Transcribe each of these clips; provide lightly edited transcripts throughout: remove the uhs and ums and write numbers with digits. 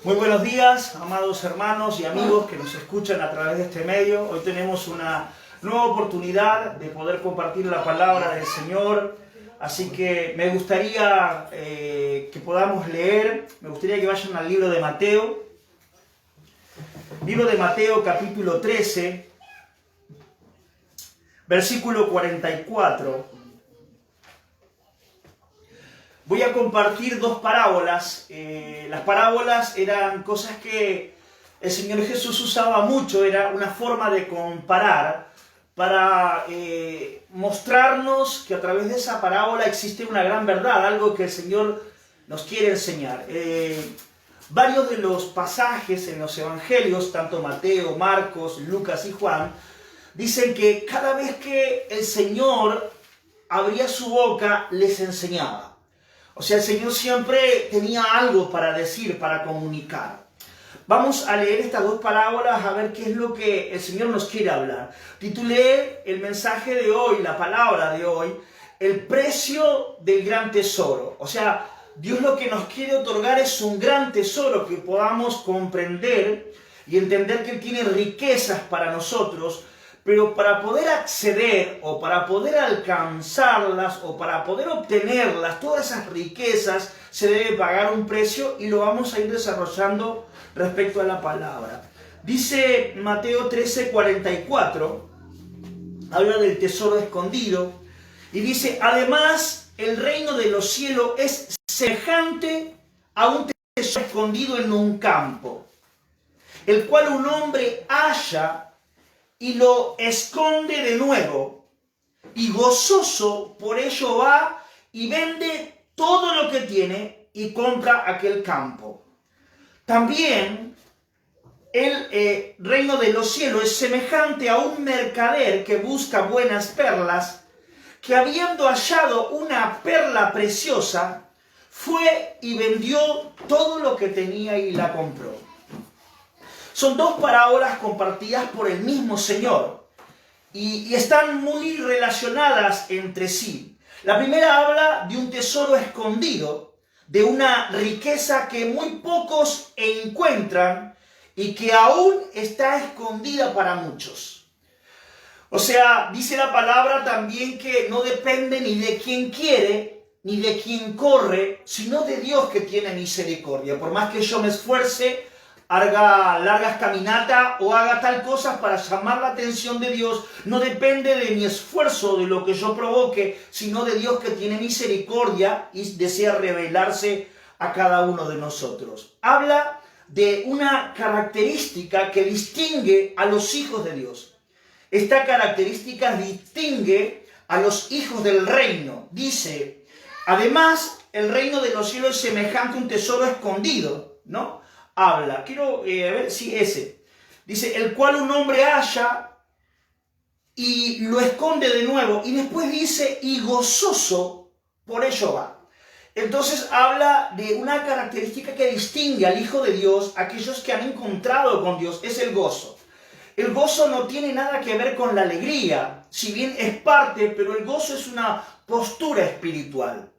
Muy buenos días, amados hermanos y amigos que nos escuchan a través de este medio. Hoy tenemos una nueva oportunidad de poder compartir la palabra del Señor. Así que me gustaría que podamos leer, me gustaría que vayan al libro de Mateo. Libro de Mateo, capítulo 13, versículo 44. Voy a compartir dos parábolas. Las parábolas eran cosas que el Señor Jesús usaba mucho, era una forma de comparar para mostrarnos que a través de esa parábola existe una gran verdad, algo que el Señor nos quiere enseñar. Varios de los pasajes en los evangelios, tanto Mateo, Marcos, Lucas y Juan, dicen que cada vez que el Señor abría su boca, les enseñaba. O sea, el Señor siempre tenía algo para decir, para comunicar. Vamos a leer estas dos parábolas a ver qué es lo que el Señor nos quiere hablar. Titulé el mensaje de hoy, la palabra de hoy, el precio del gran tesoro. O sea, Dios lo que nos quiere otorgar es un gran tesoro que podamos comprender y entender que Él tiene riquezas para nosotros, pero para poder acceder o para poder alcanzarlas o para poder obtenerlas, todas esas riquezas, se debe pagar un precio y lo vamos a ir desarrollando respecto a la palabra. Dice Mateo 13:44, habla del tesoro escondido y dice: además el reino de los cielos es semejante a un tesoro escondido en un campo, el cual un hombre halla y lo esconde de nuevo, y gozoso por ello va y vende todo lo que tiene y compra aquel campo. También el reino de los cielos es semejante a un mercader que busca buenas perlas, que habiendo hallado una perla preciosa, fue y vendió todo lo que tenía y la compró. Son dos parábolas compartidas por el mismo Señor y están muy relacionadas entre sí. La primera habla de un tesoro escondido, de una riqueza que muy pocos encuentran y que aún está escondida para muchos. O sea, dice la palabra también que no depende ni de quien quiere ni de quien corre, sino de Dios que tiene misericordia. Por más que yo me esfuerce, haga largas caminatas o haga tal cosa para llamar la atención de Dios, no depende de mi esfuerzo, de lo que yo provoque, sino de Dios que tiene misericordia y desea revelarse a cada uno de nosotros. Habla de una característica que distingue a los hijos de Dios. Esta característica distingue a los hijos del reino. Dice, además, el reino de los cielos es semejante a un tesoro escondido, ¿no? Habla, quiero ver si ese. Dice, el cual un hombre halla y lo esconde de nuevo. Y después dice, y gozoso por ello va. Entonces habla de una característica que distingue al Hijo de Dios, aquellos que han encontrado con Dios, es el gozo. El gozo no tiene nada que ver con la alegría, si bien es parte, pero el gozo es una postura espiritual.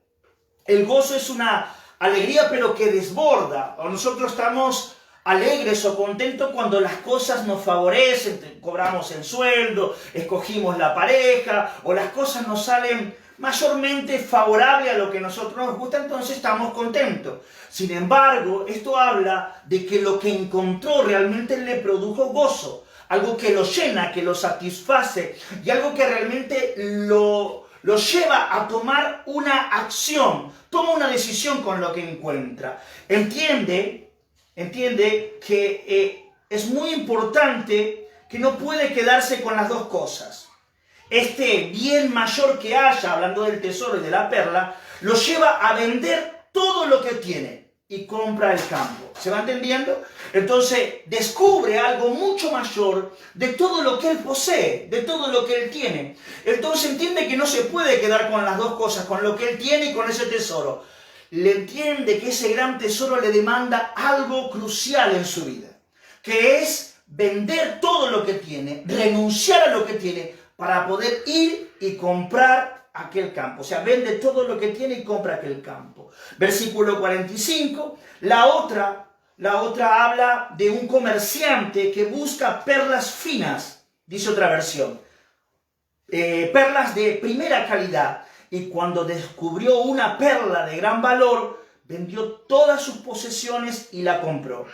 El gozo es una alegría pero que desborda. Nosotros estamos alegres o contentos cuando las cosas nos favorecen, cobramos el sueldo, escogimos la pareja o las cosas nos salen mayormente favorables a lo que a nosotros nos gusta, entonces estamos contentos. Sin embargo, esto habla de que lo que encontró realmente le produjo gozo, algo que lo llena, que lo satisface y algo que realmente lo lleva a tomar una acción, toma una decisión con lo que encuentra. Entiende que es muy importante que no puede quedarse con las dos cosas. Este bien mayor que haya, hablando del tesoro y de la perla, lo lleva a vender todo lo que tiene y compra el campo. ¿Se va entendiendo? Entonces descubre algo mucho mayor de todo lo que él posee, de todo lo que él tiene. Entonces entiende que no se puede quedar con las dos cosas, con lo que él tiene y con ese tesoro. Le entiende que ese gran tesoro le demanda algo crucial en su vida, que es vender todo lo que tiene, renunciar a lo que tiene para poder ir y comprar aquel campo. O sea, vende todo lo que tiene y compra aquel campo. Versículo 45, la otra La otra habla de un comerciante que busca perlas finas, dice otra versión. Perlas de primera calidad. Y cuando descubrió una perla de gran valor, vendió todas sus posesiones y la compró.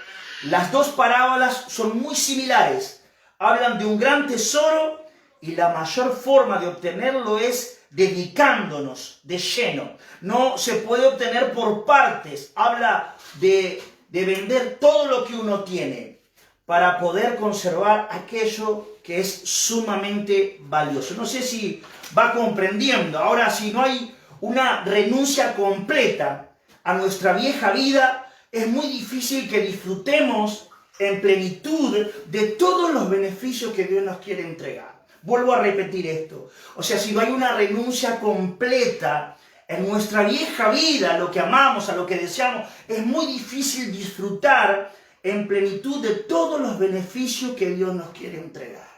Las dos parábolas son muy similares. Hablan de un gran tesoro y la mayor forma de obtenerlo es dedicándonos de lleno. No se puede obtener por partes. Habla de vender todo lo que uno tiene para poder conservar aquello que es sumamente valioso. No sé si va comprendiendo. Ahora, si no hay una renuncia completa a nuestra vieja vida, es muy difícil que disfrutemos en plenitud de todos los beneficios que Dios nos quiere entregar. Vuelvo a repetir esto. O sea, si no hay una renuncia completa en nuestra vieja vida, a lo que amamos, a lo que deseamos, es muy difícil disfrutar en plenitud de todos los beneficios que Dios nos quiere entregar.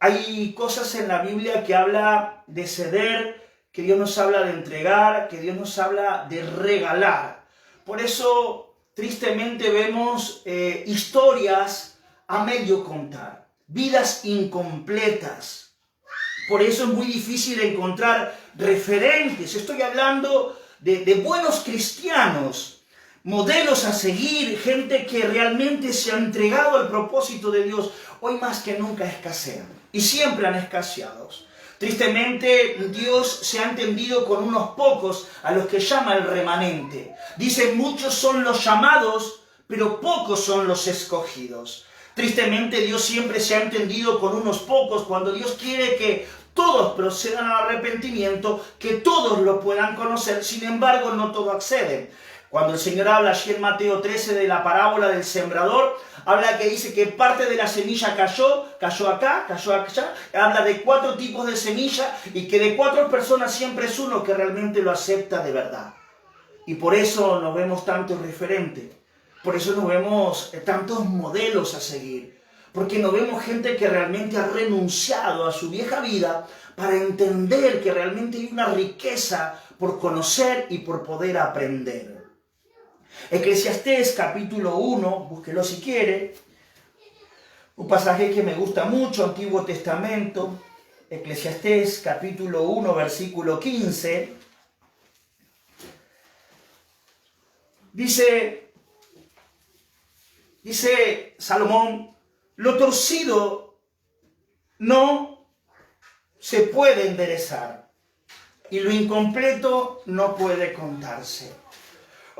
Hay cosas en la Biblia que habla de ceder, que Dios nos habla de entregar, que Dios nos habla de regalar. Por eso, tristemente, vemos historias a medio contar, vidas incompletas. Por eso es muy difícil encontrar referentes. Estoy hablando de buenos cristianos, modelos a seguir, gente que realmente se ha entregado al propósito de Dios. Hoy más que nunca escasean y siempre han escaseado. Tristemente, Dios se ha entendido con unos pocos a los que llama el remanente. Dice, muchos son los llamados, pero pocos son los escogidos. Tristemente, Dios siempre se ha entendido con unos pocos cuando Dios quiere que todos procedan al arrepentimiento, que todos lo puedan conocer. Sin embargo, no todos acceden. Cuando el Señor habla allí en Mateo 13 de la parábola del sembrador, habla que dice que parte de la semilla cayó acá, cayó allá. Habla de 4 tipos de semilla y que de 4 personas siempre es uno que realmente lo acepta de verdad. Y por eso nos vemos tantos referentes, por eso nos vemos tantos modelos a seguir, porque nos vemos gente que realmente ha renunciado a su vieja vida para entender que realmente hay una riqueza por conocer y por poder aprender. Eclesiastés capítulo 1, búsquelo si quiere, un pasaje que me gusta mucho, Antiguo Testamento, Eclesiastés capítulo 1, versículo 15, dice Salomón, lo torcido no se puede enderezar y lo incompleto no puede contarse.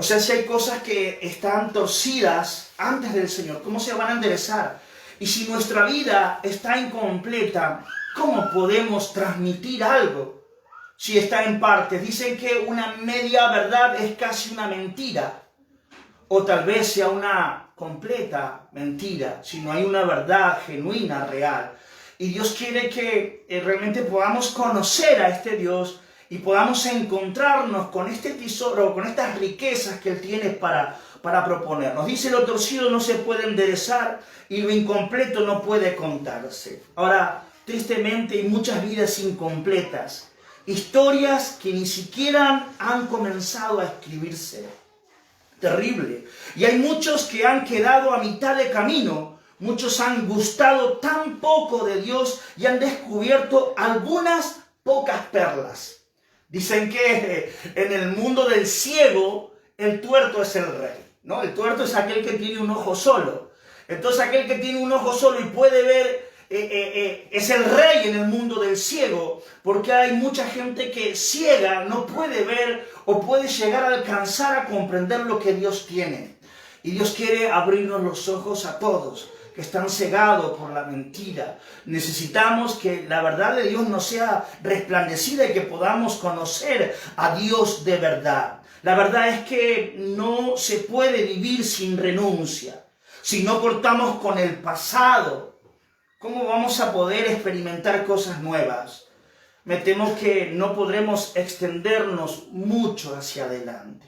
O sea, si hay cosas que están torcidas antes del Señor, ¿cómo se van a enderezar? Y si nuestra vida está incompleta, ¿cómo podemos transmitir algo si está en partes? Dicen que una media verdad es casi una mentira, o tal vez sea una completa mentira, si no hay una verdad genuina, real. Y Dios quiere que realmente podamos conocer a este Dios y podamos encontrarnos con este tesoro, con estas riquezas que Él tiene para proponernos. Dice, lo torcido no se puede enderezar y lo incompleto no puede contarse. Ahora, tristemente hay muchas vidas incompletas, historias que ni siquiera han comenzado a escribirse. Terrible. Y hay muchos que han quedado a mitad de camino. Muchos han gustado tan poco de Dios y han descubierto algunas pocas perlas. Dicen que en el mundo del ciego, el tuerto es el rey, ¿no? El tuerto es aquel que tiene un ojo solo. Entonces aquel que tiene un ojo solo y puede ver, es el rey en el mundo del ciego, porque hay mucha gente que ciega no puede ver o puede llegar a alcanzar a comprender lo que Dios tiene. Y Dios quiere abrirnos los ojos a todos que están cegados por la mentira. Necesitamos que la verdad de Dios nos sea resplandecida y que podamos conocer a Dios de verdad. La verdad es que no se puede vivir sin renuncia. Si no cortamos con el pasado, ¿cómo vamos a poder experimentar cosas nuevas? Me temo que no podremos extendernos mucho hacia adelante.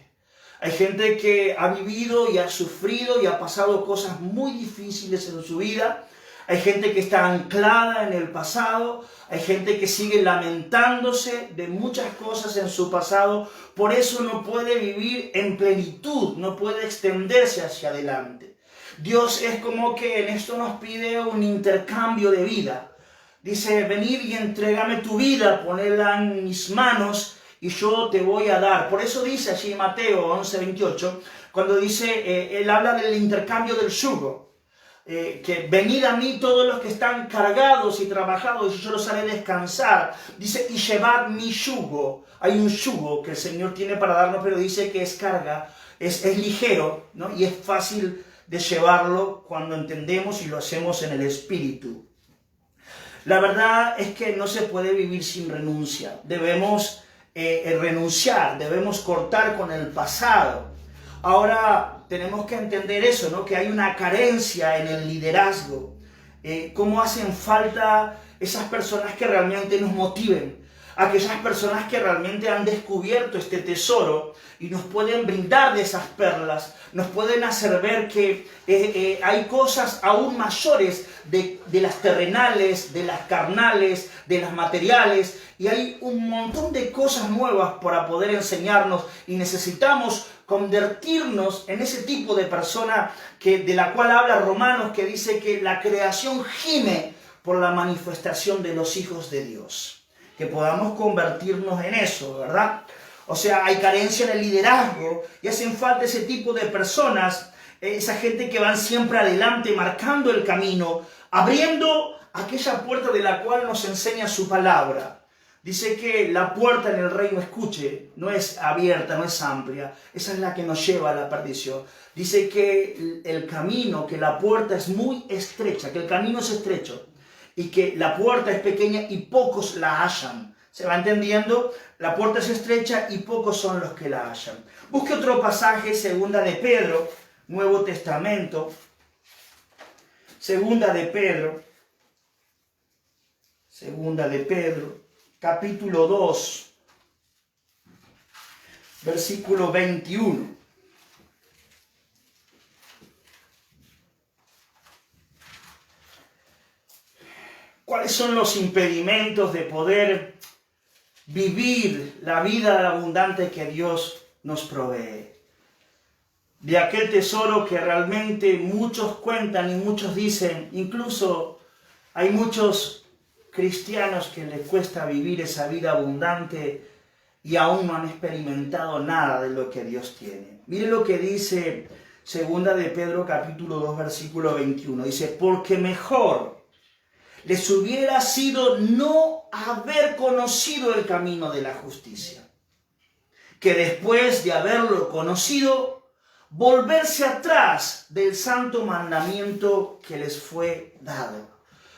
Hay gente que ha vivido y ha sufrido y ha pasado cosas muy difíciles en su vida. Hay gente que está anclada en el pasado, hay gente que sigue lamentándose de muchas cosas en su pasado, por eso no puede vivir en plenitud, no puede extenderse hacia adelante. Dios es como que en esto nos pide un intercambio de vida. Dice, venid y entrégame tu vida, ponedla en mis manos y yo te voy a dar. Por eso dice allí en Mateo 11:28, cuando dice, él habla del intercambio del yugo. Que venid a mí todos los que están cargados y trabajados y yo los haré descansar. Dice, y llevad mi yugo. Hay un yugo que el Señor tiene para darnos, pero dice que es carga, es ligero, ¿no? Y es fácil de llevarlo cuando entendemos y lo hacemos en el Espíritu. La verdad es que no se puede vivir sin renuncia. Debemos renunciar, debemos cortar con el pasado. Ahora tenemos que entender eso, ¿no? Que hay una carencia en el liderazgo. Cómo hacen falta esas personas que realmente nos motiven. Aquellas personas que realmente han descubierto este tesoro y nos pueden brindar de esas perlas, nos pueden hacer ver que hay cosas aún mayores de las terrenales, de las carnales, de las materiales, y hay un montón de cosas nuevas para poder enseñarnos y necesitamos convertirnos en ese tipo de persona de la cual habla Romanos, que dice que la creación gime por la manifestación de los hijos de Dios. Que podamos convertirnos en eso, ¿verdad? O sea, hay carencia en el liderazgo y hacen falta ese tipo de personas, esa gente que van siempre adelante, marcando el camino, abriendo aquella puerta de la cual nos enseña su palabra. Dice que la puerta en el reino, escuche, no es abierta, no es amplia, esa es la que nos lleva a la perdición. Dice que el camino, que la puerta es muy estrecha, que el camino es estrecho, y que la puerta es pequeña y pocos la hallan. ¿Se va entendiendo? La puerta es estrecha y pocos son los que la hallan. Busque otro pasaje, Segunda de Pedro, Nuevo Testamento. Segunda de Pedro, capítulo 2, versículo 21. ¿Cuáles son los impedimentos de poder vivir la vida abundante que Dios nos provee? De aquel tesoro que realmente muchos cuentan y muchos dicen, incluso hay muchos cristianos que les cuesta vivir esa vida abundante y aún no han experimentado nada de lo que Dios tiene. Mire lo que dice Segunda de Pedro capítulo 2 versículo 21. Dice, porque mejor les hubiera sido no haber conocido el camino de la justicia, que después de haberlo conocido, volverse atrás del santo mandamiento que les fue dado.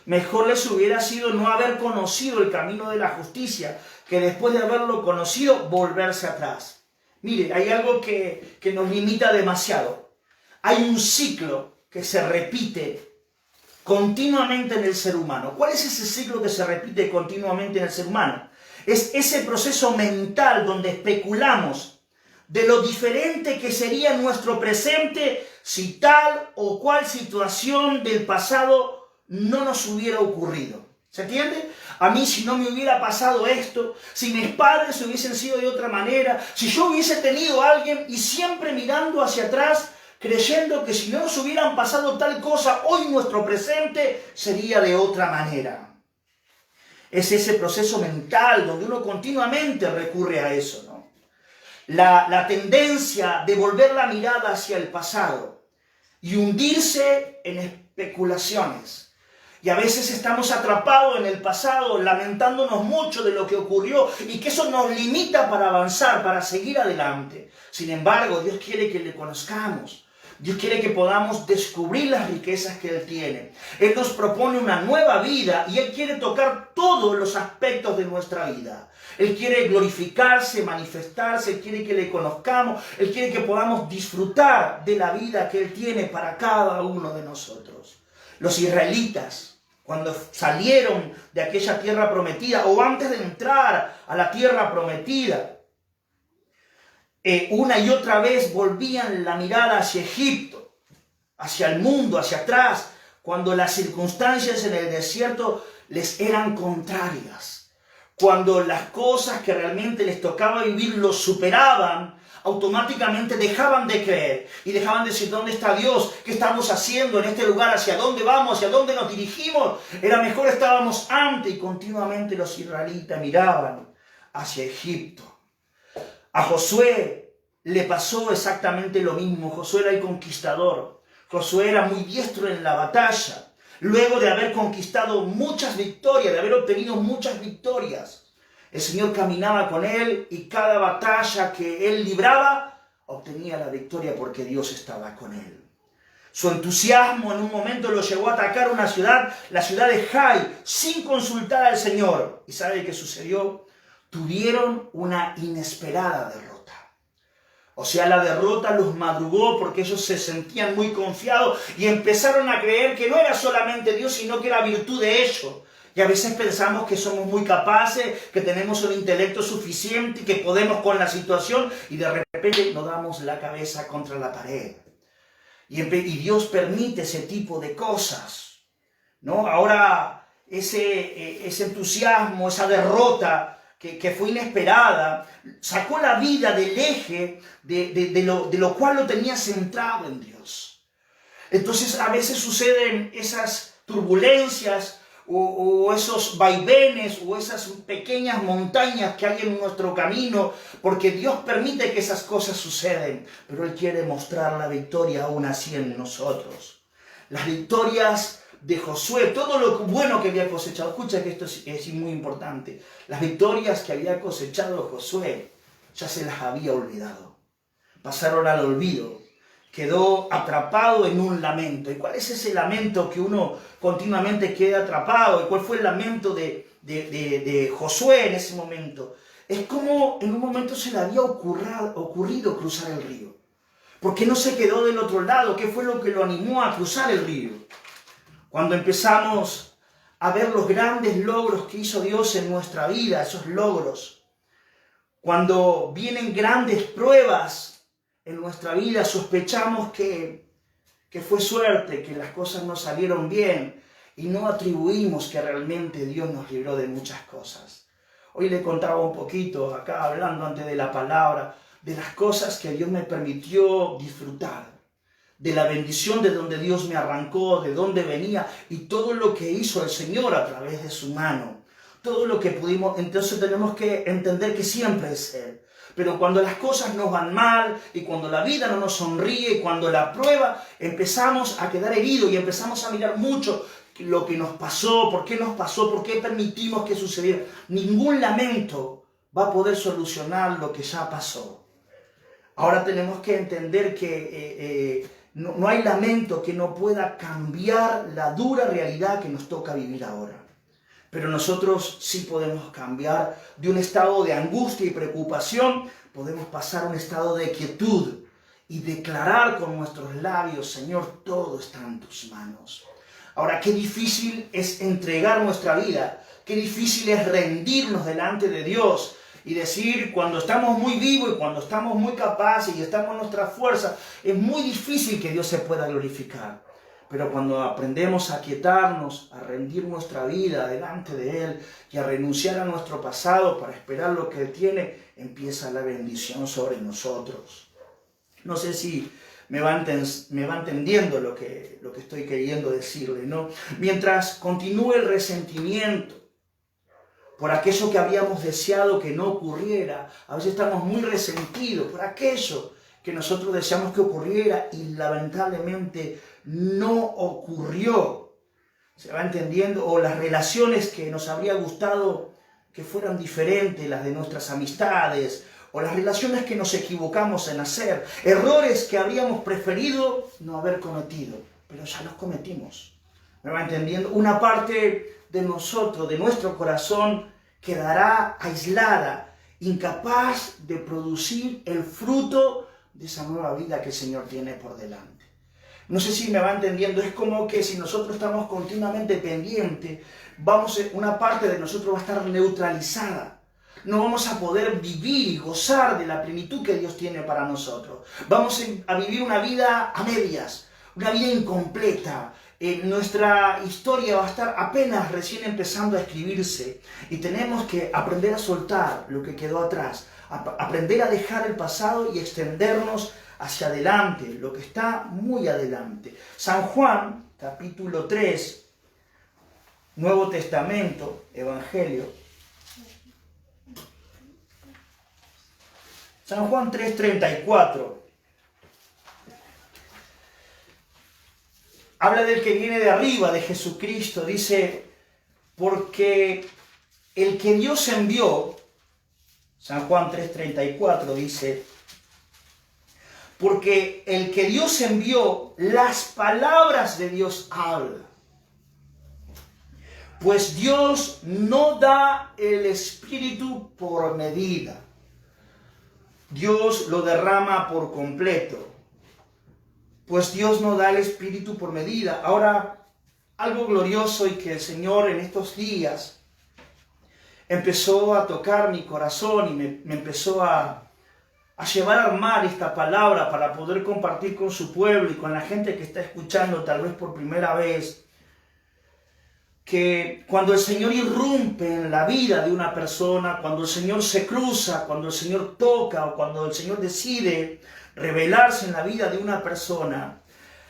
Mejor les hubiera sido no haber conocido el camino de la justicia, que después de haberlo conocido, volverse atrás. Mire, hay algo que nos limita demasiado. Hay un ciclo que se repite continuamente en el ser humano. ¿Cuál es ese ciclo que se repite continuamente en el ser humano? Es ese proceso mental donde especulamos de lo diferente que sería nuestro presente si tal o cual situación del pasado no nos hubiera ocurrido. ¿Se entiende? A mí, si no me hubiera pasado esto, si mis padres hubiesen sido de otra manera, si yo hubiese tenido a alguien, y siempre mirando hacia atrás, creyendo que si no nos hubieran pasado tal cosa, hoy nuestro presente sería de otra manera. Es ese proceso mental donde uno continuamente recurre a eso, ¿no? La tendencia de volver la mirada hacia el pasado y hundirse en especulaciones. Y a veces estamos atrapados en el pasado, lamentándonos mucho de lo que ocurrió y que eso nos limita para avanzar, para seguir adelante. Sin embargo, Dios quiere que le conozcamos. Dios quiere que podamos descubrir las riquezas que Él tiene. Él nos propone una nueva vida y Él quiere tocar todos los aspectos de nuestra vida. Él quiere glorificarse, manifestarse, Él quiere que le conozcamos, Él quiere que podamos disfrutar de la vida que Él tiene para cada uno de nosotros. Los israelitas, cuando salieron de aquella tierra prometida o antes de entrar a la tierra prometida, una y otra vez volvían la mirada hacia Egipto, hacia el mundo, hacia atrás, cuando las circunstancias en el desierto les eran contrarias, cuando las cosas que realmente les tocaba vivir los superaban, automáticamente dejaban de creer y dejaban de decir: ¿dónde está Dios? ¿Qué estamos haciendo en este lugar? ¿Hacia dónde vamos? ¿Hacia dónde nos dirigimos? Era mejor estábamos antes. Y continuamente los israelitas miraban hacia Egipto. A Josué le pasó exactamente lo mismo. Josué era el conquistador. Josué era muy diestro en la batalla. Luego de haber conquistado muchas victorias, de haber obtenido muchas victorias, el Señor caminaba con él y cada batalla que él libraba obtenía la victoria porque Dios estaba con él. Su entusiasmo en un momento lo llevó a atacar una ciudad, la ciudad de Jai, sin consultar al Señor. ¿Y sabe qué sucedió? Tuvieron una inesperada derrota. O sea, la derrota los madrugó porque ellos se sentían muy confiados y empezaron a creer que no era solamente Dios, sino que era virtud de ellos. Y a veces pensamos que somos muy capaces, que tenemos un intelecto suficiente, que podemos con la situación, y de repente nos damos la cabeza contra la pared. Y Dios permite ese tipo de cosas, ¿no? Ahora, ese entusiasmo, esa derrota que fue inesperada, sacó la vida del eje de lo cual lo tenía centrado en Dios. Entonces, a veces suceden esas turbulencias, o esos vaivenes, o esas pequeñas montañas que hay en nuestro camino, porque Dios permite que esas cosas suceden, pero Él quiere mostrar la victoria aún así en nosotros. Las victorias de Josué, todo lo bueno que había cosechado, escucha que esto es muy importante, las victorias que había cosechado Josué ya se las había olvidado, pasaron al olvido. Quedó atrapado en un lamento. ¿Y cuál es ese lamento que uno continuamente queda atrapado? ¿Y cuál fue el lamento de Josué en ese momento? Es como en un momento se le había ocurrido cruzar el río. ¿Por qué no se quedó del otro lado? ¿Qué fue lo que lo animó a cruzar el río? Cuando empezamos a ver los grandes logros que hizo Dios en nuestra vida, esos logros, cuando vienen grandes pruebas en nuestra vida, sospechamos que fue suerte, que las cosas no salieron bien y no atribuimos que realmente Dios nos libró de muchas cosas. Hoy le contaba un poquito, acá hablando antes de la palabra, de las cosas que Dios me permitió disfrutar, de la bendición de donde Dios me arrancó, de donde venía y todo lo que hizo el Señor a través de su mano. Todo lo que pudimos, entonces tenemos que entender que siempre es Él. Pero cuando las cosas nos van mal y cuando la vida no nos sonríe y cuando la prueba, empezamos a quedar heridos y empezamos a mirar mucho lo que nos pasó, por qué permitimos que sucediera. Ningún lamento va a poder solucionar lo que ya pasó. Ahora tenemos que entender que no hay lamento que no pueda cambiar la dura realidad que nos toca vivir ahora. Pero nosotros sí podemos cambiar de un estado de angustia y preocupación, podemos pasar a un estado de quietud y declarar con nuestros labios: Señor, todo está en tus manos. Ahora, qué difícil es entregar nuestra vida, qué difícil es rendirnos delante de Dios y decir, cuando estamos muy vivos y cuando estamos muy capaces y estamos en nuestra fuerza, es muy difícil que Dios se pueda glorificar. Pero cuando aprendemos a aquietarnos, a rendir nuestra vida delante de Él y a renunciar a nuestro pasado para esperar lo que Él tiene, empieza la bendición sobre nosotros. No sé si me va entendiendo lo que estoy queriendo decirle, ¿no? Mientras continúe el resentimiento por aquello que habíamos deseado que no ocurriera, a veces estamos muy resentidos por aquello que nosotros deseamos que ocurriera y lamentablemente no ocurrió. ¿Se va entendiendo? O las relaciones que nos habría gustado que fueran diferentes, las de nuestras amistades, o las relaciones que nos equivocamos en hacer, errores que habríamos preferido no haber cometido, pero ya los cometimos. ¿Me va entendiendo? Una parte de nosotros, de nuestro corazón, quedará aislada, incapaz de producir el fruto de esa nueva vida que el Señor tiene por delante. No sé si me va entendiendo, es como que si nosotros estamos continuamente pendientes, una parte de nosotros va a estar neutralizada. No vamos a poder vivir y gozar de la plenitud que Dios tiene para nosotros. Vamos a vivir una vida a medias, una vida incompleta. Nuestra historia va a estar apenas recién empezando a escribirse y tenemos que aprender a soltar lo que quedó atrás, aprender a dejar el pasado y extendernos hacia adelante, lo que está muy adelante. San Juan, capítulo 3, Nuevo Testamento, Evangelio. San Juan 3:34. Habla del que viene de arriba, de Jesucristo. Dice, porque el que Dios envió, San Juan 3:34 dice, porque el que Dios envió, las palabras de Dios habla. Pues Dios no da el Espíritu por medida. Dios lo derrama por completo. Pues Dios no da el Espíritu por medida. Ahora, algo glorioso y que el Señor en estos días empezó a tocar mi corazón y me empezó a llevar a armar esta palabra para poder compartir con su pueblo y con la gente que está escuchando tal vez por primera vez, que cuando el Señor irrumpe en la vida de una persona, cuando el Señor se cruza, cuando el Señor toca o cuando el Señor decide revelarse en la vida de una persona,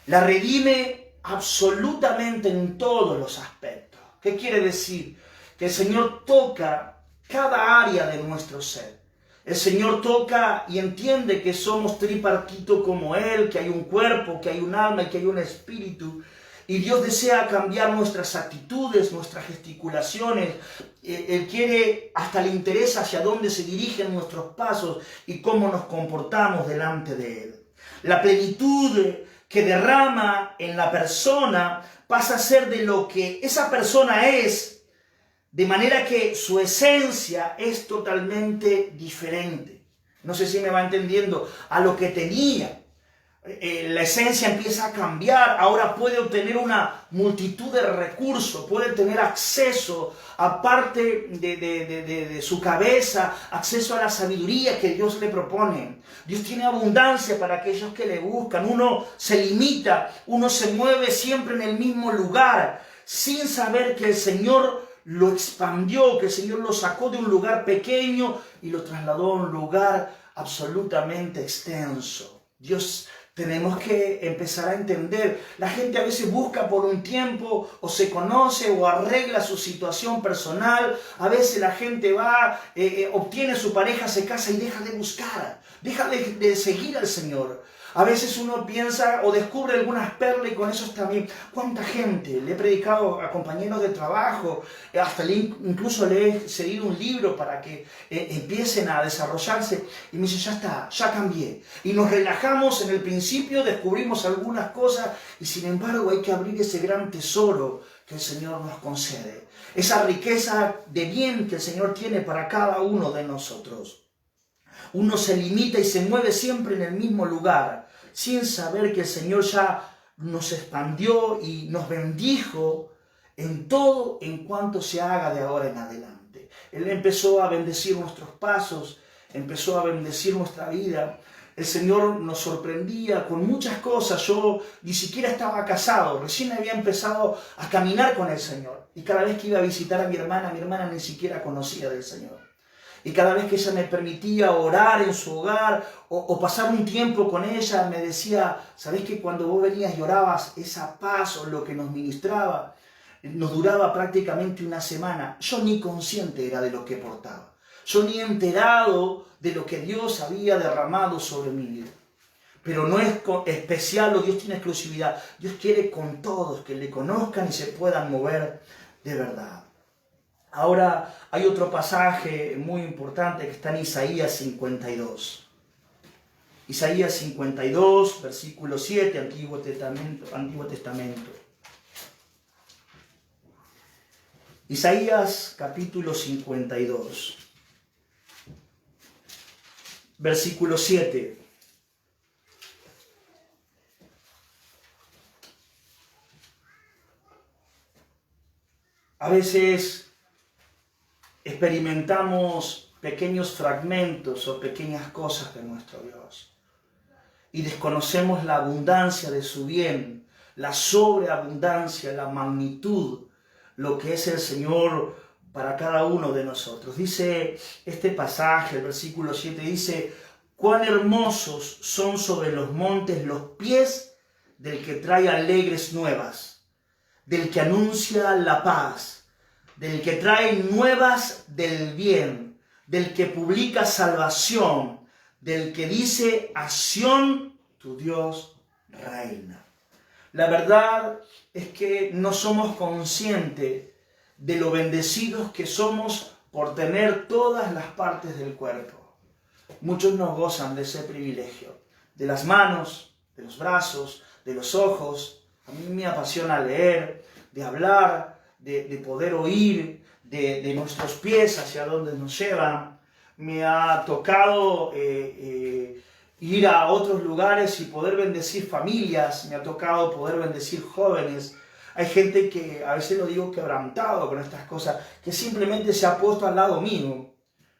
la redime absolutamente en todos los aspectos. ¿Qué quiere decir? Que el Señor toca cada área de nuestro ser. El Señor toca y entiende que somos tripartito como Él, que hay un cuerpo, que hay un alma y que hay un espíritu. Y Dios desea cambiar nuestras actitudes, nuestras gesticulaciones. Él quiere, hasta le interesa hacia dónde se dirigen nuestros pasos y cómo nos comportamos delante de Él. La plenitud que derrama en la persona pasa a ser de lo que esa persona es, de manera que su esencia es totalmente diferente. No sé si me va entendiendo, a lo que tenía. La esencia empieza a cambiar, ahora puede obtener una multitud de recursos, puede tener acceso, aparte de su cabeza, acceso a la sabiduría que Dios le propone. Dios tiene abundancia para aquellos que le buscan. Uno se limita, uno se mueve siempre en el mismo lugar, sin saber que el Señor lo expandió, que el Señor lo sacó de un lugar pequeño y lo trasladó a un lugar absolutamente extenso. Tenemos que empezar a entender. La gente a veces busca por un tiempo o se conoce o arregla su situación personal. A veces la gente va, obtiene su pareja, se casa y deja de buscar, deja de seguir al Señor. A veces uno piensa o descubre algunas perlas y con eso está bien. ¿Cuánta gente? Le he predicado a compañeros de trabajo, hasta incluso le he cedido un libro para que empiecen a desarrollarse. Y me dice, ya está, ya cambié. Y nos relajamos en el principio, descubrimos algunas cosas y sin embargo hay que abrir ese gran tesoro que el Señor nos concede. Esa riqueza de bien que el Señor tiene para cada uno de nosotros. Uno se limita y se mueve siempre en el mismo lugar, sin saber que el Señor ya nos expandió y nos bendijo en todo en cuanto se haga de ahora en adelante. Él empezó a bendecir nuestros pasos, empezó a bendecir nuestra vida. El Señor nos sorprendía con muchas cosas. Yo ni siquiera estaba casado, recién había empezado a caminar con el Señor. Y cada vez que iba a visitar a mi hermana ni siquiera conocía del Señor. Y cada vez que ella me permitía orar en su hogar o pasar un tiempo con ella, me decía, ¿sabés que cuando vos venías y orabas, esa paz o lo que nos ministraba, nos duraba prácticamente una semana? Yo ni consciente era de lo que portaba. Yo ni enterado de lo que Dios había derramado sobre mi vida. Pero no es especial o Dios tiene exclusividad. Dios quiere con todos que le conozcan y se puedan mover de verdad. Ahora hay otro pasaje muy importante que está en Isaías 52. Isaías 52, versículo 7, Antiguo Testamento. Isaías capítulo 52, versículo 7. A veces experimentamos pequeños fragmentos o pequeñas cosas de nuestro Dios. y desconocemos la abundancia de su bien, la sobreabundancia, la magnitud, lo que es el Señor para cada uno de nosotros. Dice este pasaje, el versículo 7, dice: cuán hermosos son sobre los montes los pies del que trae alegres nuevas, del que anuncia la paz, del que trae nuevas del bien, del que publica salvación, del que dice: a Sión tu Dios reina. La verdad es que no somos conscientes de lo bendecidos que somos por tener todas las partes del cuerpo. Muchos no gozan de ese privilegio, de las manos, de los brazos, de los ojos. A mí me apasiona leer, de hablar, de poder oír, de nuestros pies hacia dónde nos llevan. Me ha tocado ir a otros lugares y poder bendecir familias, me ha tocado poder bendecir jóvenes. Hay gente que, a veces lo digo quebrantado con estas cosas, que simplemente se ha puesto al lado mío,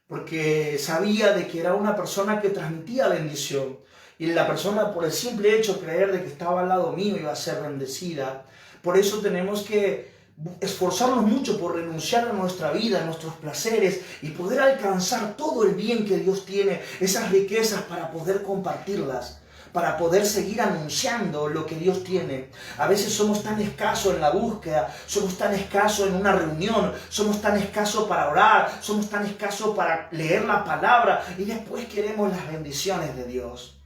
porque sabía de que era una persona que transmitía bendición. Y la persona, por el simple hecho de creer de que estaba al lado mío, iba a ser bendecida. Por eso tenemos que esforzarnos mucho por renunciar a nuestra vida, a nuestros placeres y poder alcanzar todo el bien que Dios tiene, esas riquezas para poder compartirlas, para poder seguir anunciando lo que Dios tiene. A veces somos tan escasos en la búsqueda, somos tan escasos en una reunión, somos tan escasos para orar, somos tan escasos para leer la palabra y después queremos las bendiciones de Dios.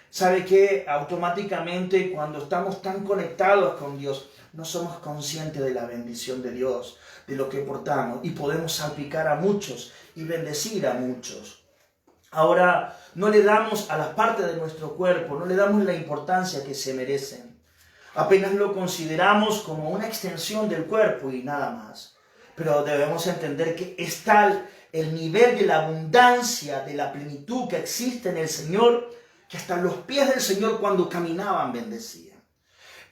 ¿Sabe qué? Automáticamente cuando estamos tan conectados con Dios, no somos conscientes de la bendición de Dios, de lo que portamos, y podemos salpicar a muchos y bendecir a muchos. Ahora, no le damos a las partes de nuestro cuerpo, no le damos la importancia que se merecen. Apenas lo consideramos como una extensión del cuerpo y nada más. Pero debemos entender que es tal el nivel de la abundancia, de la plenitud que existe en el Señor, que hasta los pies del Señor cuando caminaban bendecían.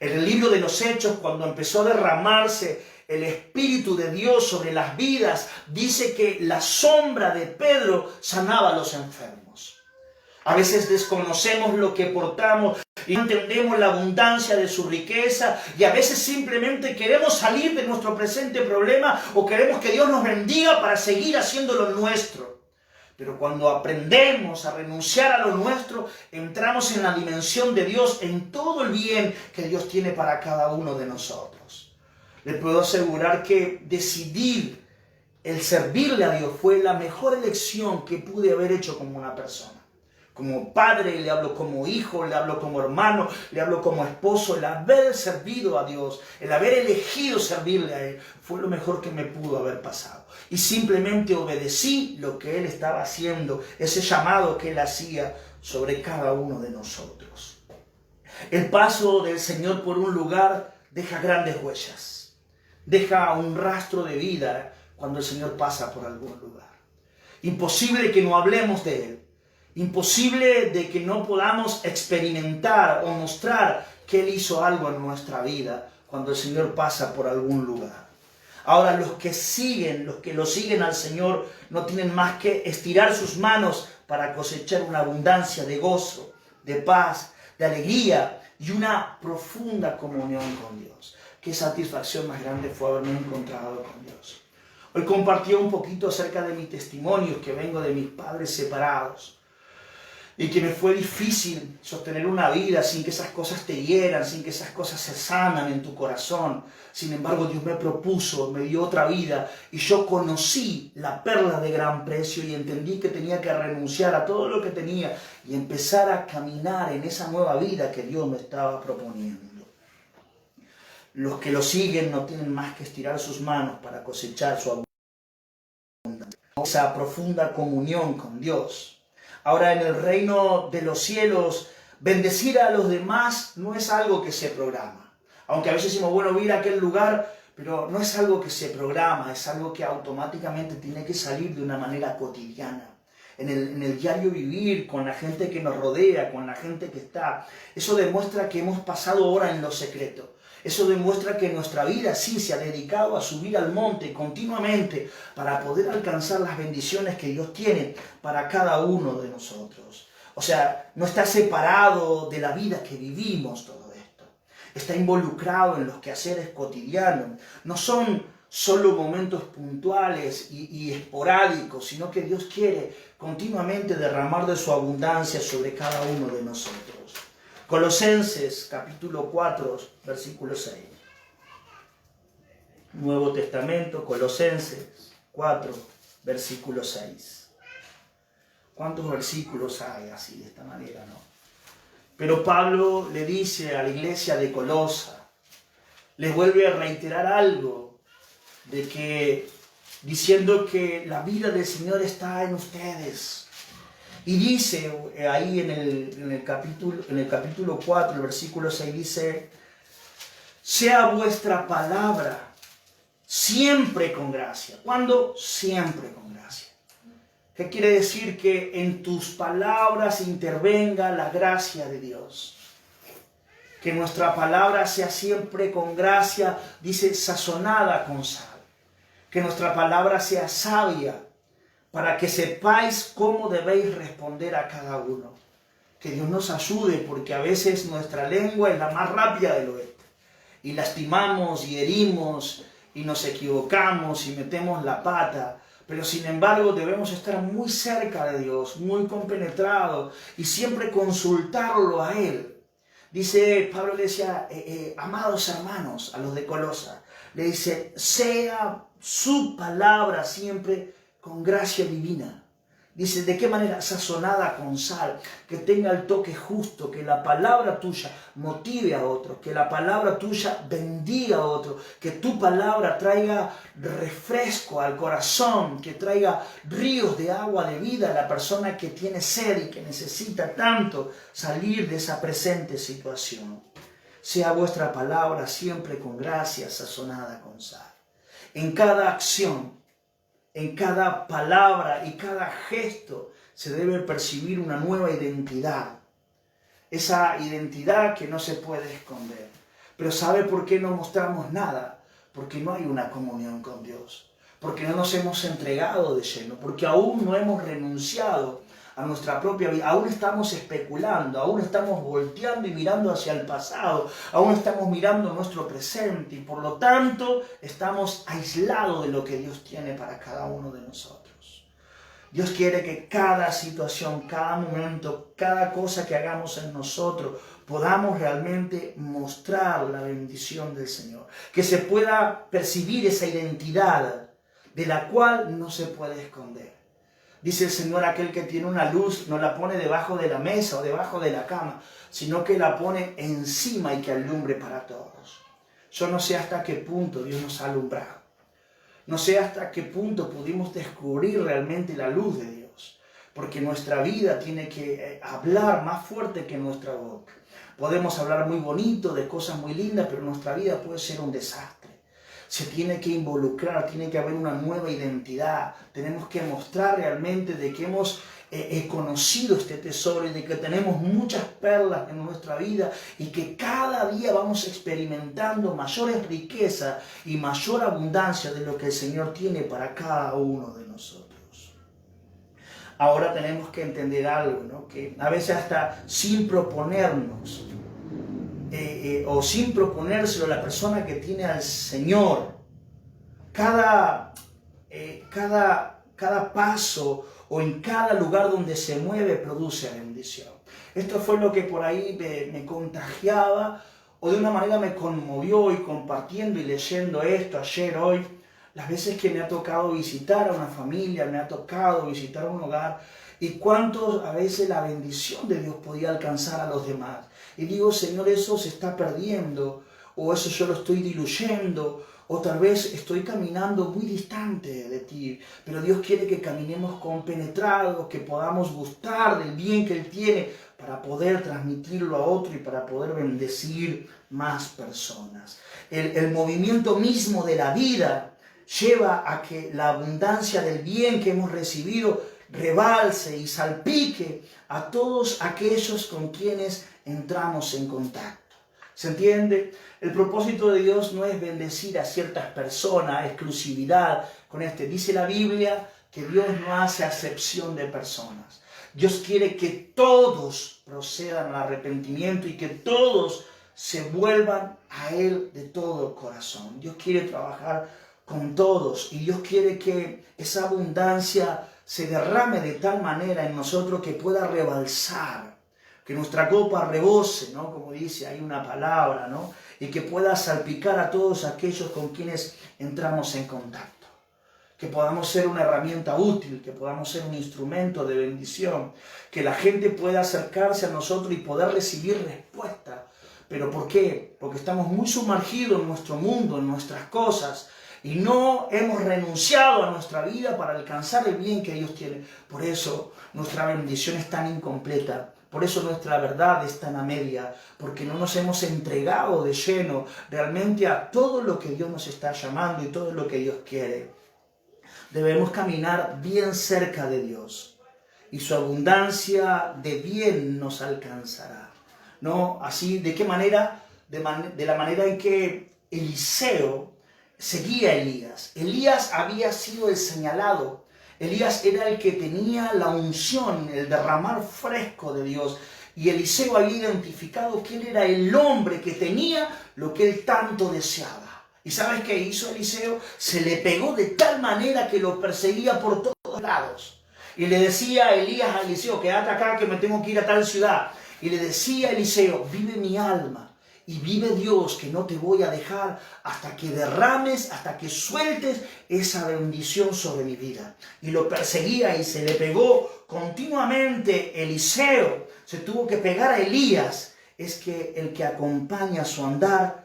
En el libro de los Hechos, cuando empezó a derramarse el Espíritu de Dios sobre las vidas, dice que la sombra de Pedro sanaba a los enfermos. A veces desconocemos lo que portamos y no entendemos la abundancia de su riqueza, y a veces simplemente queremos salir de nuestro presente problema o queremos que Dios nos bendiga para seguir haciendo lo nuestro. Pero cuando aprendemos a renunciar a lo nuestro, entramos en la dimensión de Dios, en todo el bien que Dios tiene para cada uno de nosotros. Le puedo asegurar que decidir el servirle a Dios fue la mejor elección que pude haber hecho como una persona. Como padre, le hablo como hijo, le hablo como hermano, le hablo como esposo. El haber servido a Dios, el haber elegido servirle a Él, fue lo mejor que me pudo haber pasado. Y simplemente obedecí lo que Él estaba haciendo, ese llamado que Él hacía sobre cada uno de nosotros. El paso del Señor por un lugar deja grandes huellas, deja un rastro de vida cuando el Señor pasa por algún lugar. Imposible que no hablemos de Él. Imposible de que no podamos experimentar o mostrar que Él hizo algo en nuestra vida cuando el Señor pasa por algún lugar. Ahora, los que lo siguen al Señor no tienen más que estirar sus manos para cosechar una abundancia de gozo, de paz, de alegría y una profunda comunión con Dios. Qué satisfacción más grande fue haberme encontrado con Dios. Hoy compartí un poquito acerca de mi testimonio, que vengo de mis padres separados. Y que me fue difícil sostener una vida sin que esas cosas te hieran, sin que esas cosas se sanan en tu corazón. Sin embargo, Dios me propuso, me dio otra vida y yo conocí la perla de gran precio y entendí que tenía que renunciar a todo lo que tenía y empezar a caminar en esa nueva vida que Dios me estaba proponiendo. Los que lo siguen no tienen más que estirar sus manos para cosechar su abundancia, esa profunda comunión con Dios. Ahora, en el reino de los cielos, bendecir a los demás no es algo que se programa. Aunque a veces decimos, bueno, voy a ir a aquel lugar, pero no es algo que se programa, es algo que automáticamente tiene que salir de una manera cotidiana. En el diario vivir, con la gente que nos rodea, con la gente que está. Eso demuestra que hemos pasado horas en lo secreto. Eso demuestra que nuestra vida sí se ha dedicado a subir al monte continuamente para poder alcanzar las bendiciones que Dios tiene para cada uno de nosotros. O sea, no está separado de la vida que vivimos todo esto. Está involucrado en los quehaceres cotidianos. No son solo momentos puntuales y esporádicos, sino que Dios quiere continuamente derramar de su abundancia sobre cada uno de nosotros. Colosenses capítulo 4, versículo 6. Nuevo Testamento, Colosenses 4, versículo 6. ¿Cuántos versículos hay así de esta manera, no? Pero Pablo le dice a la iglesia de Colosa, les vuelve a reiterar algo, de que diciendo que la vida del Señor está en ustedes. Y dice ahí en el capítulo 4, el versículo 6 dice, sea vuestra palabra siempre con gracia. ¿Cuándo? Siempre con gracia. ¿Qué quiere decir? Que en tus palabras intervenga la gracia de Dios. Que nuestra palabra sea siempre con gracia, dice, sazonada con sal. Que nuestra palabra sea sabia, para que sepáis cómo debéis responder a cada uno. Que Dios nos ayude, porque a veces nuestra lengua es la más rápida del oeste. Y lastimamos y herimos y nos equivocamos y metemos la pata. Pero sin embargo debemos estar muy cerca de Dios, muy compenetrados y siempre consultarlo a Él. Dice, Pablo le decía, amados hermanos, a los de Colosa, le dice, sea su palabra siempre con gracia divina. Dice, ¿de qué manera? Sazonada con sal, que tenga el toque justo, que la palabra tuya motive a otro, que la palabra tuya bendiga a otro, que tu palabra traiga refresco al corazón, que traiga ríos de agua de vida a la persona que tiene sed y que necesita tanto salir de esa presente situación. Sea vuestra palabra siempre con gracia, sazonada con sal. En cada acción, en cada palabra y cada gesto se debe percibir una nueva identidad. Esa identidad que no se puede esconder. Pero ¿sabe por qué no mostramos nada? Porque no hay una comunión con Dios. Porque no nos hemos entregado de lleno. Porque aún no hemos renunciado a nuestra propia vida. Aún estamos especulando, aún estamos volteando y mirando hacia el pasado, aún estamos mirando nuestro presente y por lo tanto estamos aislados de lo que Dios tiene para cada uno de nosotros. Dios quiere que cada situación, cada momento, cada cosa que hagamos en nosotros podamos realmente mostrar la bendición del Señor. Que se pueda percibir esa identidad de la cual no se puede esconder. Dice el Señor, aquel que tiene una luz no la pone debajo de la mesa o debajo de la cama, sino que la pone encima y que alumbre para todos. Yo no sé hasta qué punto Dios nos ha alumbrado. No sé hasta qué punto pudimos descubrir realmente la luz de Dios. Porque nuestra vida tiene que hablar más fuerte que nuestra boca. Podemos hablar muy bonito, de cosas muy lindas, pero nuestra vida puede ser un desastre. Se tiene que involucrar, tiene que haber una nueva identidad. Tenemos que mostrar realmente de que hemos conocido este tesoro y de que tenemos muchas perlas en nuestra vida y que cada día vamos experimentando mayores riquezas y mayor abundancia de lo que el Señor tiene para cada uno de nosotros. Ahora tenemos que entender algo, ¿no? Que a veces hasta sin proponernos, o sin proponérselo a la persona que tiene al Señor, cada paso o en cada lugar donde se mueve produce bendición. Esto fue lo que por ahí me contagiaba o de una manera me conmovió, y compartiendo y leyendo esto ayer, hoy, las veces que me ha tocado visitar a una familia, me ha tocado visitar un hogar, y cuántos a veces la bendición de Dios podía alcanzar a los demás. Y digo, Señor, eso se está perdiendo, o eso yo lo estoy diluyendo, o tal vez estoy caminando muy distante de ti. Pero Dios quiere que caminemos compenetrados, que podamos gustar del bien que Él tiene para poder transmitirlo a otro y para poder bendecir más personas. El movimiento mismo de la vida lleva a que la abundancia del bien que hemos recibido rebalse y salpique a todos aquellos con quienes entramos en contacto. ¿Se entiende? El propósito de Dios no es bendecir a ciertas personas, exclusividad con Dice la Biblia que Dios no hace acepción de personas. Dios quiere que todos procedan al arrepentimiento y que todos se vuelvan a Él de todo corazón. Dios quiere trabajar con todos y Dios quiere que esa abundancia se derrame de tal manera en nosotros que pueda rebalsar, que nuestra copa rebose, ¿no? Como dice, hay una palabra, ¿no? Y que pueda salpicar a todos aquellos con quienes entramos en contacto. Que podamos ser una herramienta útil, que podamos ser un instrumento de bendición, que la gente pueda acercarse a nosotros y poder recibir respuesta. ¿Pero por qué? Porque estamos muy sumergidos en nuestro mundo, en nuestras cosas, y no hemos renunciado a nuestra vida para alcanzar el bien que Dios tiene. Por eso nuestra bendición es tan incompleta. Por eso nuestra verdad es tan a media, porque no nos hemos entregado de lleno realmente a todo lo que Dios nos está llamando y todo lo que Dios quiere. Debemos caminar bien cerca de Dios y su abundancia de bien nos alcanzará. ¿No? Así, ¿de qué manera? De la manera en que Eliseo seguía a Elías. Elías había sido el señalado. Elías era el que tenía la unción, el derramar fresco de Dios. Y Eliseo había identificado que él era el hombre que tenía lo que él tanto deseaba. ¿Y sabes qué hizo Eliseo? Se le pegó de tal manera que lo perseguía por todos lados. Y le decía a Elías a Eliseo, quédate acá que me tengo que ir a tal ciudad. Y le decía a Eliseo, vive mi alma y vive Dios que no te voy a dejar hasta que derrames, hasta que sueltes esa bendición sobre mi vida. Y lo perseguía y se le pegó continuamente. Eliseo se tuvo que pegar a Elías. Es que el que acompaña su andar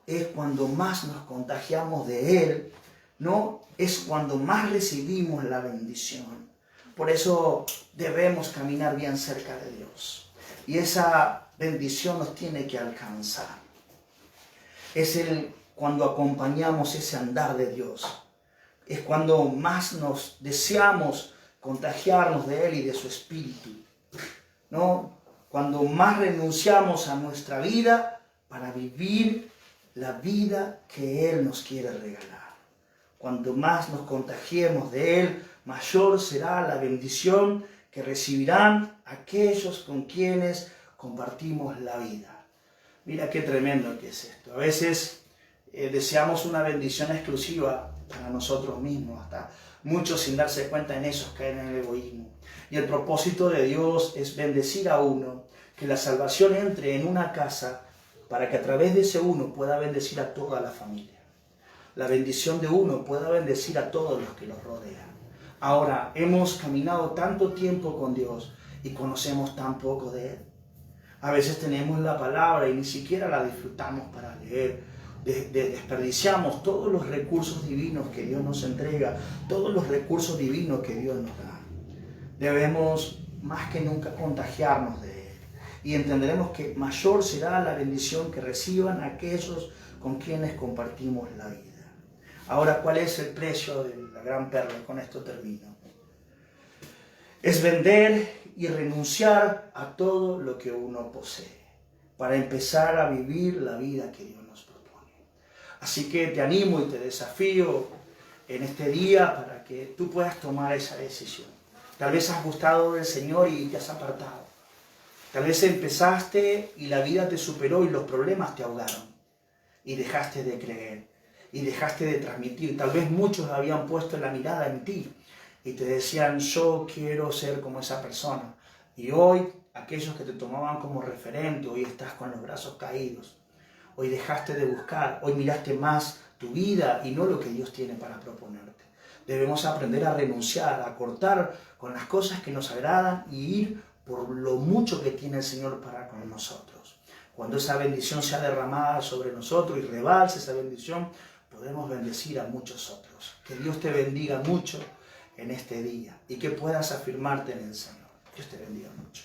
es cuando más nos contagiamos de Él, ¿no? Es cuando más recibimos la bendición. Por eso debemos caminar bien cerca de Dios. Y esa bendición nos tiene que alcanzar. Es cuando acompañamos ese andar de Dios. Es cuando más nos deseamos contagiarnos de Él y de su Espíritu, ¿no? Cuando más renunciamos a nuestra vida para vivir la vida que Él nos quiere regalar. Cuanto más nos contagiemos de Él, mayor será la bendición que recibirán aquellos con quienes compartimos la vida. Mira qué tremendo que es esto. A veces deseamos una bendición exclusiva para nosotros mismos, hasta muchos sin darse cuenta en eso caen en el egoísmo. Y el propósito de Dios es bendecir a uno, que la salvación entre en una casa para que a través de ese uno pueda bendecir a toda la familia. La bendición de uno pueda bendecir a todos los que los rodean. Ahora, hemos caminado tanto tiempo con Dios y conocemos tan poco de Él. A veces tenemos la palabra y ni siquiera la disfrutamos para leer. Desperdiciamos todos los recursos divinos que Dios nos entrega, todos los recursos divinos que Dios nos da. Debemos más que nunca contagiarnos de Él. Y entenderemos que mayor será la bendición que reciban aquellos con quienes compartimos la vida. Ahora, ¿cuál es el precio de la gran perla? Con esto termino. Es vender y renunciar a todo lo que uno posee para empezar a vivir la vida que Dios nos propone. Así que te animo y te desafío en este día para que tú puedas tomar esa decisión. Tal vez has gustado del Señor y te has apartado. Tal vez empezaste y la vida te superó y los problemas te ahogaron. Y dejaste de creer. Y dejaste de transmitir. Tal vez muchos habían puesto la mirada en ti. Y te decían, yo quiero ser como esa persona. Y hoy, aquellos que te tomaban como referente, hoy estás con los brazos caídos. Hoy dejaste de buscar. Hoy miraste más tu vida y no lo que Dios tiene para proponerte. Debemos aprender a renunciar, a cortar con las cosas que nos agradan y ir por lo mucho que tiene el Señor para con nosotros. Cuando esa bendición sea derramada sobre nosotros y rebalse esa bendición, podemos bendecir a muchos otros. Que Dios te bendiga mucho en este día y que puedas afirmarte en el Señor. Dios te bendiga mucho.